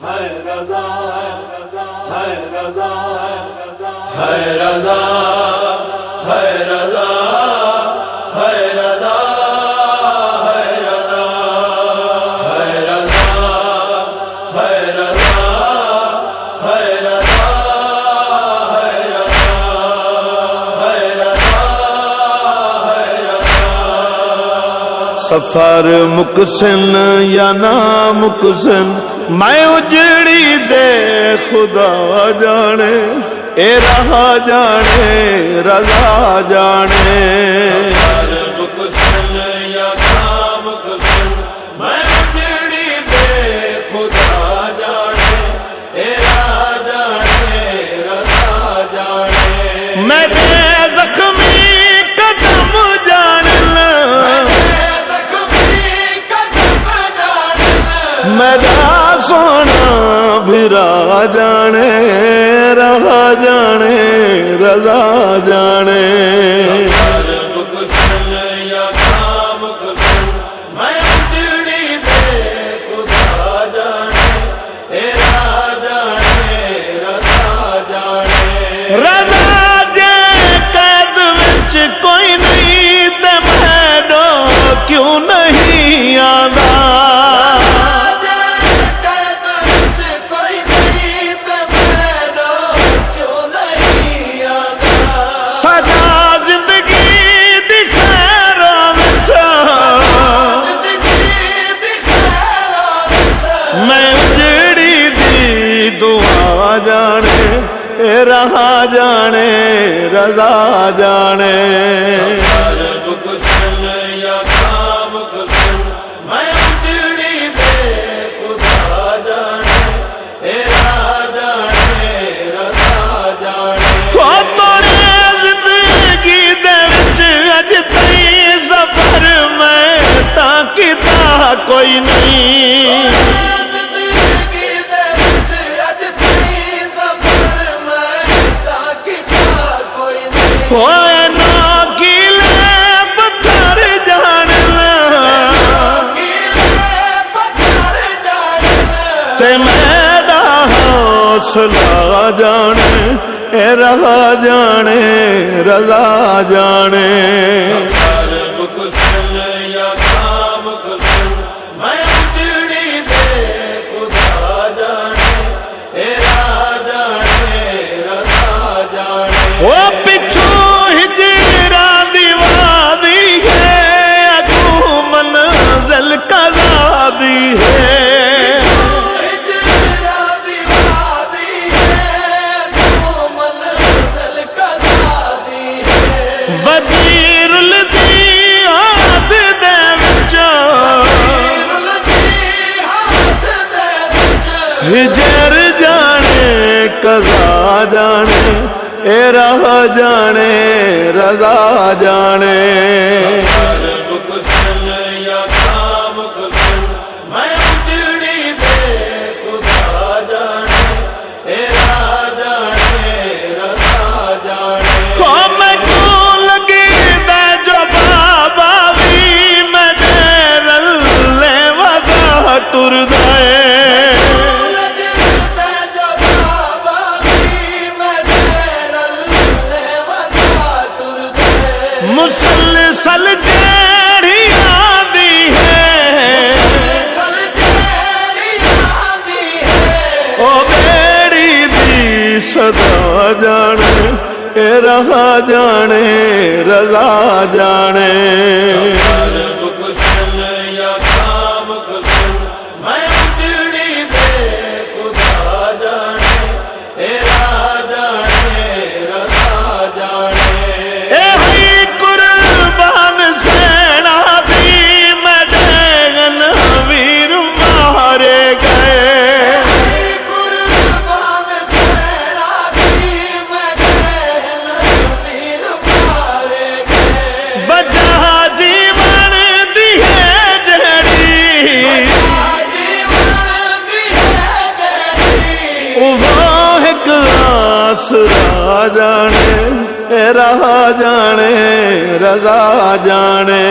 ہے رضا ہے رضا ہے رضا ہے رضا ہے رضا ہے رضا ہے رضا ہے رضا ہے رضا ہے رضا ہے رضا سفر مکسن یا نا مکسن میں اجڑی دے خدا جانے اے رہا جانے رضا جانے سفر مکسن یا نا مکسن میں اجڑی دے خدا جانے اے رہا جانے رضا جانے میرے زخمی قدم جاننا میرا سونا بھرا جانے رہا جانے رضا جانے سفر مکسن یا نا مکسن میں اجڑی دے خدا جانے اے رہا جانے رضا جانے رضا جے قید وچ کوئی نہیں تے میڈو کیوں نہیں آندا جانے رہا جانے رضا جانے سفر مکسن یا نا مکسن میں اجڑی دے خدا جانے رہا جانے رضا جانے تو توڑے زندگی دے وچ اج تائیں سفر میں تاں کیتا کوئی نہیں ہوئے ناکیلے پتھر جاننا تے میرا حوصلہ جانے اے رہا جانے رضا جانے سفر مکسن یا نا مکسن میں اجڑی دے خدا جانے اے رہا جانے رضا جانے ہجر جانے قضا جانے اے رہا جانے رضا جانے سفر مکسن یا نا مکسن میں اجڑی دے خدا جانے اے رہا جانے رضا جانے کو میں کو لگی دے جو بابا بھی میں رلے ودا ٹر دے مسلسل جیڑی آندی ہے او بیڑی دی صدا جانے اے رہا جانے رضا جانے سفر مکسن یا نا مکسن میں اجڑی دے خدا جانے اے رہا جانے رضا جانے آسرا جانے رہا جانے رضا جانے